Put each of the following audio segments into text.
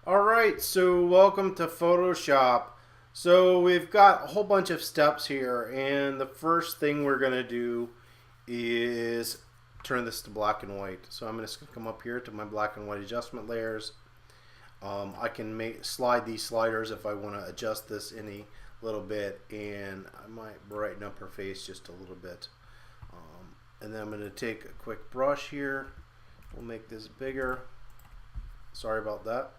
Alright, so welcome to Photoshop. So we've got a whole bunch of steps here, and the first thing we're going to do is turn this to black and white. So I'm just going to come up here to my black and white adjustment layers. I can slide these sliders if I want to adjust this any little bit, and I might brighten up her face just a little bit. And then I'm going to take a quick brush here. We'll make this bigger. Sorry about that.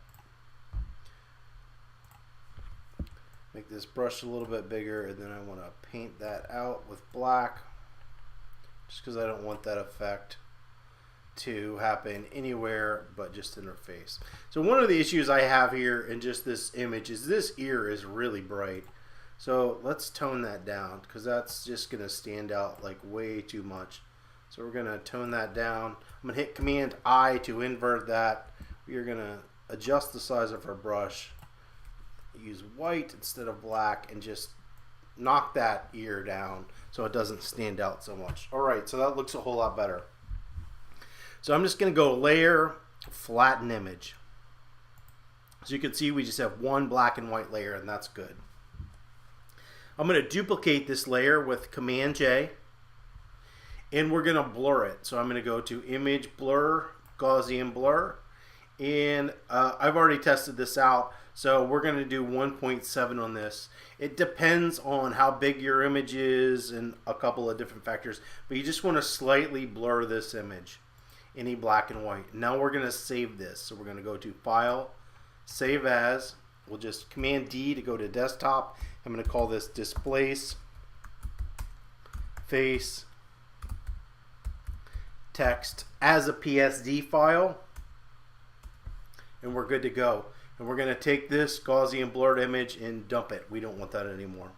Make this brush a little bit bigger, and then I want to paint that out with black just because I don't want that effect to happen anywhere but just in her face. So one of the issues I have here in just this image is this ear is really bright. So let's tone that down because that's just going to stand out like way too much. So we're going to tone that down. I'm going to hit Command I to invert that. We're going to adjust the size of our brush. Use white instead of black and just knock that ear down so it doesn't stand out so much. Alright, so that looks a whole lot better. So I'm just going to go Layer, Flatten Image. So you can see we just have one black and white layer, and that's good. I'm going to duplicate this layer with Command J, and we're going to blur it. So I'm going to go to Image, Blur, Gaussian Blur, and I've already tested this out. So we're going to do 1.7 on this. It depends on how big your image is and a couple of different factors, but you just want to slightly blur this image, any black and white. Now we're going to save this. So we're going to go to File, Save As. We'll just Command D to go to Desktop. I'm going to call this Displace Face Text as a PSD file, and we're good to go. And we're going to take this Gaussian blurred image and dump it. We don't want that anymore.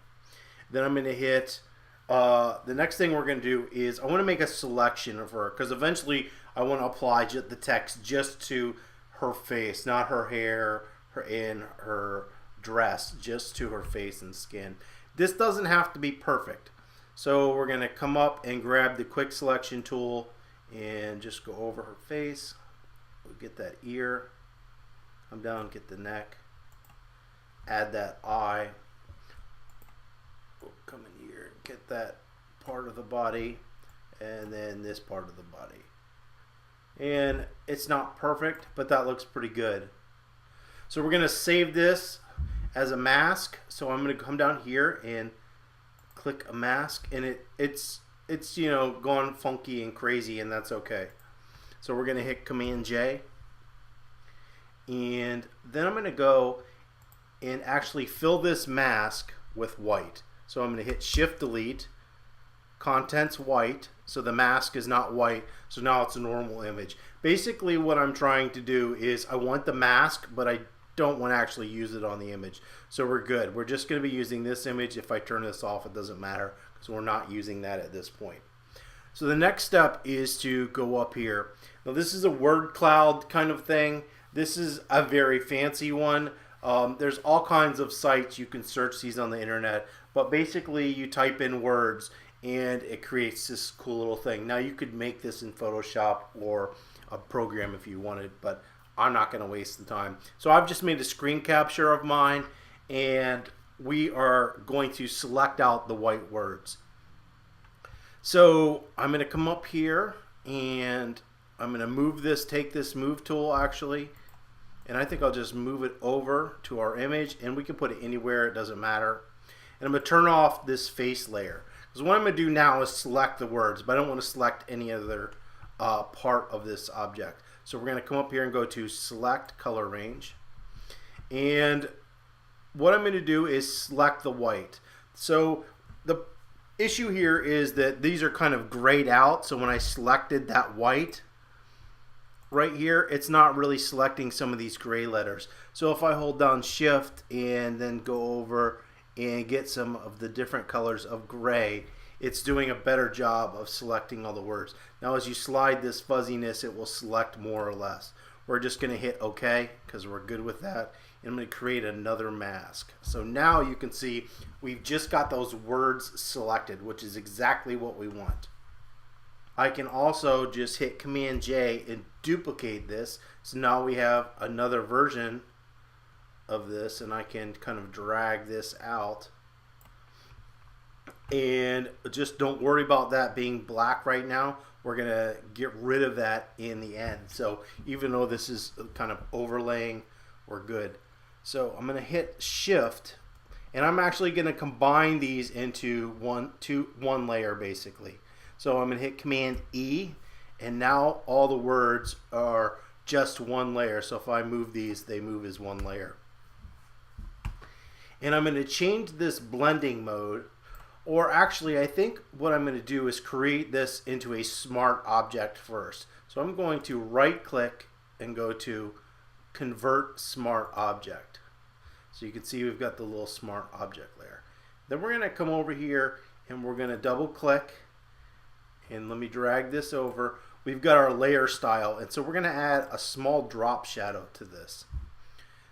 Then I'm going to hit, the next thing we're going to do is I want to make a selection of her, because eventually I want to apply the text just to her face, not her hair and her dress, just to her face and skin. This doesn't have to be perfect. So we're going to come up and grab the quick selection tool and just go over her face. We'll get that ear. Come down, get the neck, add that eye. We'll come in here, get that part of the body, and then this part of the body. And it's not perfect, but that looks pretty good. So we're going to save this as a mask. So I'm going to come down here and click a mask, and it's you know, gone funky and crazy, and that's okay. So we're going to hit Command J. And then I'm going to go and actually fill this mask with white. So I'm going to hit Shift Delete, Contents White, so the mask is not white, so now it's a normal image. Basically what I'm trying to do is I want the mask, but I don't want to actually use it on the image. So we're good. We're just going to be using this image. If I turn this off, it doesn't matter because we're not using that at this point. So the next step is to go up here. Now this is a word cloud kind of thing. This is a very fancy one. There's all kinds of sites you can search these on the internet, but basically you type in words and it creates this cool little thing. Now you could make this in Photoshop or a program if you wanted, but I'm not going to waste the time. So I've just made a screen capture of mine, and we are going to select out the white words. So I'm going to come up here and I'm going to move this, take this move tool actually, and I think I'll just move it over to our image, and we can put it anywhere, it doesn't matter. And I'm going to turn off this face layer, because what I'm going to do now is select the words, but I don't want to select any other part of this object. So we're going to come up here and go to Select Color Range, and what I'm going to do is select the white. So the issue here is that these are kind of grayed out, so when I selected that white right here, it's not really selecting some of these gray letters. So if I hold down Shift and then go over and get some of the different colors of gray, it's doing a better job of selecting all the words. Now as you slide this fuzziness, it will select more or less. We're just going to hit OK because we're good with that. And I'm going to create another mask. So now you can see we've just got those words selected, which is exactly what we want. I can also just hit Command J and duplicate this. So now we have another version of this, and I can kind of drag this out. And just don't worry about that being black right now. We're going to get rid of that in the end. So even though this is kind of overlaying, we're good. So I'm going to hit Shift, and I'm actually going to combine these into one layer basically. So I'm going to hit Command E, and now all the words are just one layer. So if I move these, they move as one layer. And I'm going to change this blending mode. Or actually, I think what I'm going to do is create this into a smart object first. So I'm going to right click and go to Convert Smart Object. So you can see we've got the little smart object layer. Then we're going to come over here and we're going to double click, and let me drag this over. We've got our layer style, and so we're going to add a small drop shadow to this.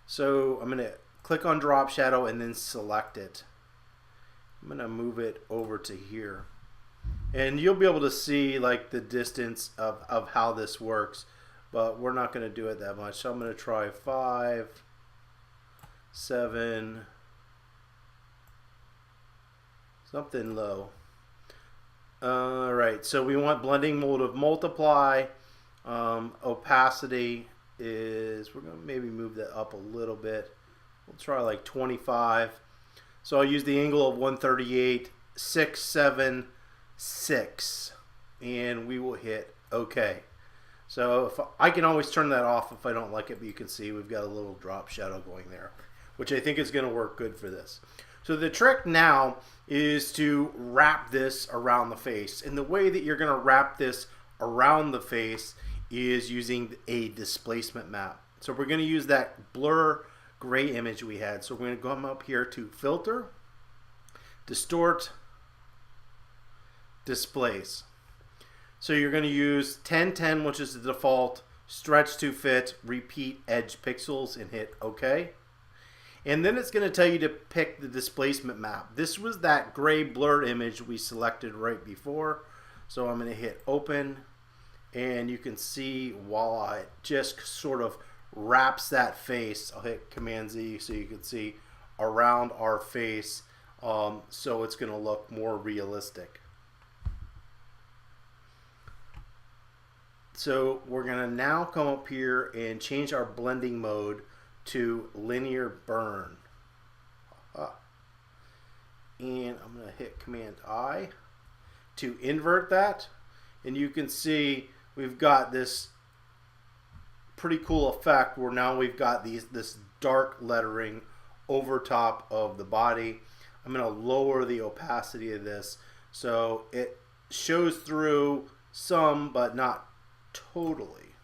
So I'm going to click on drop shadow and then select it. I'm going to move it over to here, and you'll be able to see like the distance of how this works, but we're not going to do it that much. So I'm going to try 5, 7, something low. Alright, so we want blending mode of multiply. Opacity is, we're going to maybe move that up a little bit. We'll try like 25. So I'll use the angle of 138, 6, 7, 6, and we will hit OK. So if I can always turn that off if I don't like it, but you can see we've got a little drop shadow going there, which I think is going to work good for this. So the trick now is to wrap this around the face, and the way that you're going to wrap this around the face is using a displacement map. So we're going to use that blur gray image we had. So we're going to come up here to Filter, Distort, Displace. So you're going to use 1010, which is the default, stretch to fit, repeat edge pixels, and hit OK. And then it's going to tell you to pick the displacement map. This was that gray blur image we selected right before. So I'm going to hit Open, and you can see voila, it just sort of wraps that face. I'll hit Command Z so you can see around our face, so it's going to look more realistic. So we're going to now come up here and change our blending mode to linear burn. And I'm going to hit Command I to invert that, and you can see we've got this pretty cool effect where now we've got this dark lettering over top of the body. I'm going to lower the opacity of this so it shows through some but not totally.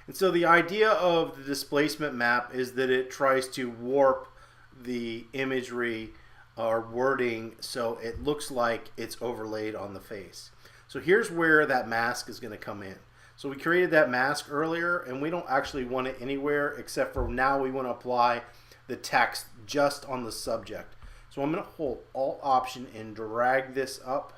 And so the idea of the displacement map is that it tries to warp the imagery or wording so it looks like it's overlaid on the face. So here's where that mask is going to come in. So we created that mask earlier, and we don't actually want it anywhere except for now we want to apply the text just on the subject. So I'm going to hold Alt Option and drag this up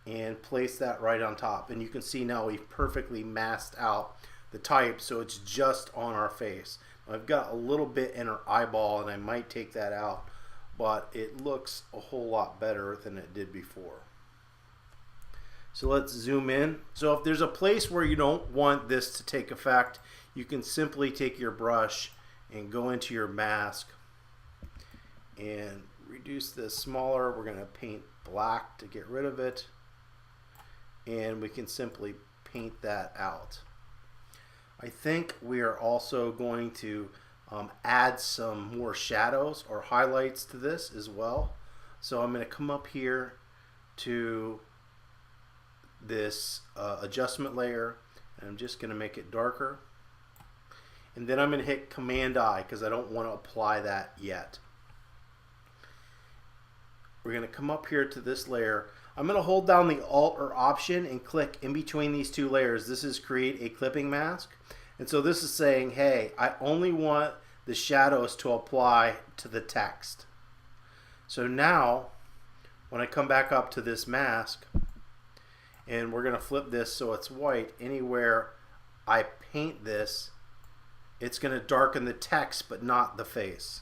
and place that right on top. And you can see now we've perfectly masked out the type so it's just on our face. I've got a little bit in our eyeball, and I might take that out, but it looks a whole lot better than it did before. So let's zoom in. So if there's a place where you don't want this to take effect, you can simply take your brush and go into your mask and reduce this smaller. We're going to paint black to get rid of it, and we can simply paint that out. I think we are also going to add some more shadows or highlights to this as well. So I'm going to come up here to this adjustment layer, and I'm just going to make it darker, and then I'm going to hit Command I because I don't want to apply that yet. We're going to come up here to this layer. I'm going to hold down the Alt or Option and click in between these two layers. This is create a clipping mask, and so this is saying, hey, I only want the shadows to apply to the text. So now when I come back up to this mask, and we're going to flip this so it's white, anywhere I paint this, it's going to darken the text but not the face.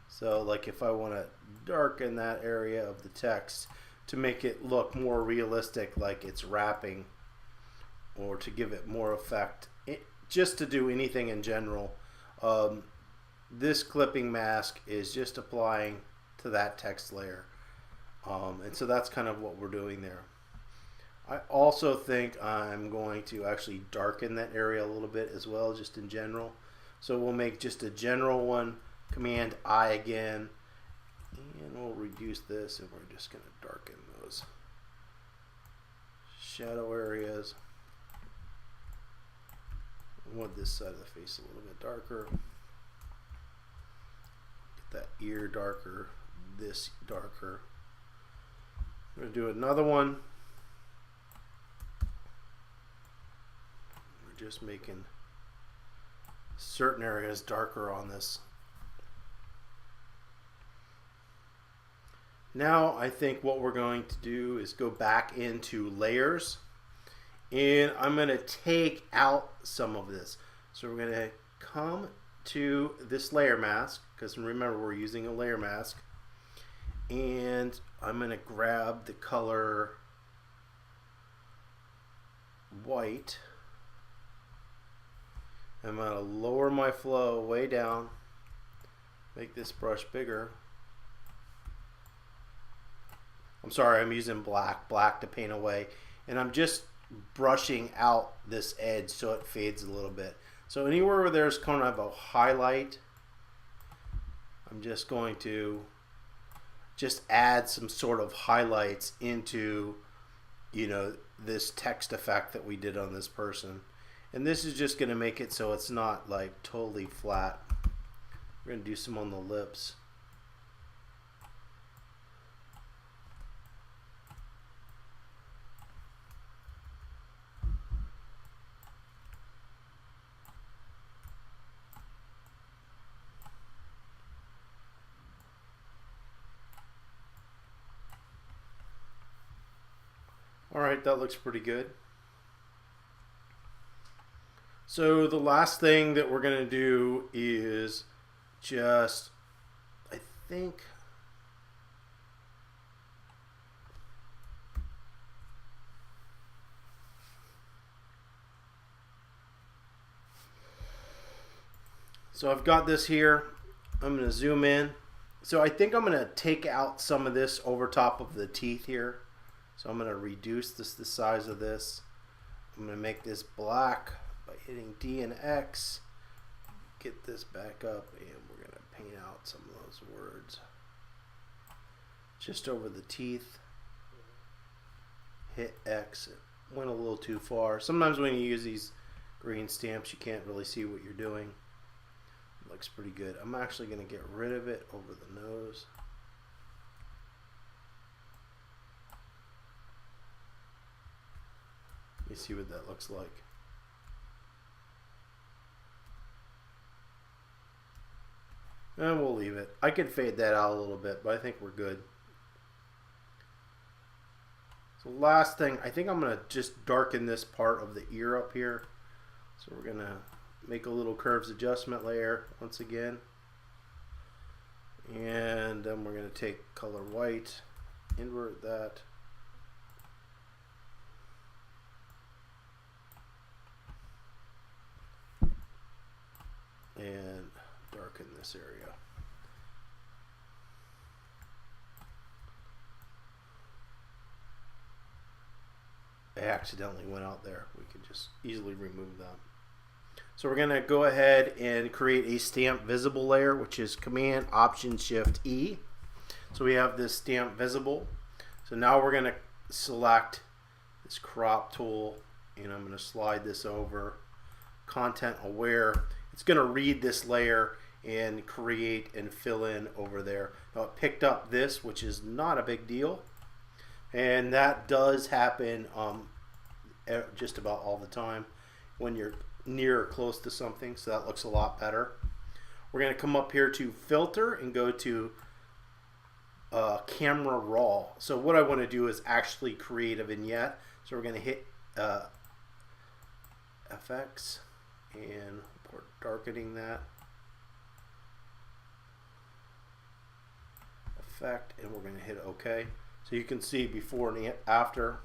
So like if I want to darken that area of the text to make it look more realistic, like it's wrapping, or to give it more effect, just to do anything in general, this clipping mask is just applying to that text layer. And so that's kind of what we're doing there. I also think I'm going to actually darken that area a little bit as well, just in general. So we'll make just a general one, Command I again, and we'll reduce this, and we're just going to darken those shadow areas. I want this side of the face a little bit darker. Get that ear darker, this darker. I'm going to do another one. We're just making certain areas darker on this. Now I think what we're going to do is go back into layers, and I'm going to take out some of this. So we're going to come to this layer mask, because remember we're using a layer mask, and I'm going to grab the color white. I'm going to lower my flow way down, make this brush bigger. I'm sorry, I'm using black to paint away, and I'm just brushing out this edge so it fades a little bit. So anywhere where there's kind of a highlight, I'm just going to just add some sort of highlights into, you know, this text effect that we did on this person. And this is just going to make it so it's not like totally flat. We're going to do some on the lips. Alright, that looks pretty good. So the last thing that we're going to do is just, I think, so I've got this here. I'm going to zoom in. So I think I'm going to take out some of this over top of the teeth here. So I'm going to reduce the size of this. I'm going to make this black by hitting D and X. Get this back up, and we're going to paint out some of those words just over the teeth. Hit X. It went a little too far. Sometimes when you use these green stamps, you can't really see what you're doing. It looks pretty good. I'm actually going to get rid of it over the nose. You see what that looks like. And we'll leave it. I could fade that out a little bit, but I think we're good. So last thing, I think I'm going to just darken this part of the ear up here. So we're going to make a little curves adjustment layer once again. And then we're going to take color white, invert that. And darken this area. I accidentally went out there. We can just easily remove that. So we're going to go ahead and create a stamp visible layer, which is Command Option Shift E. So we have this stamp visible. So now we're going to select this crop tool, and I'm going to slide this over. Content aware. It's going to read this layer and create and fill in over there. Now it picked up this, which is not a big deal, and that does happen just about all the time when you're near or close to something, so that looks a lot better. We're going to come up here to filter and go to camera raw. So what I want to do is actually create a vignette. So we're going to hit FX, and we're darkening that effect, and we're going to hit OK. So you can see before and after.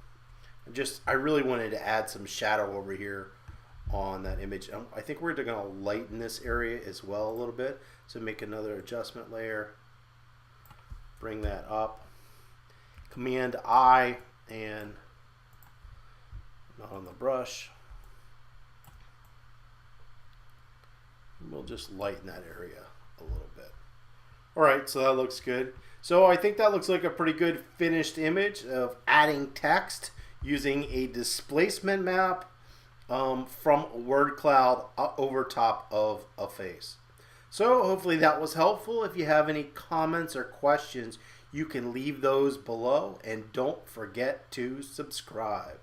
I really wanted to add some shadow over here on that image. I think we're going to lighten this area as well a little bit. So make another adjustment layer, bring that up, Command I, and not on the brush. We'll just lighten that area a little bit. All right, so that looks good. So I think that looks like a pretty good finished image of adding text using a displacement map from a word cloud over top of a face. So hopefully that was helpful. If you have any comments or questions, you can leave those below, and don't forget to subscribe.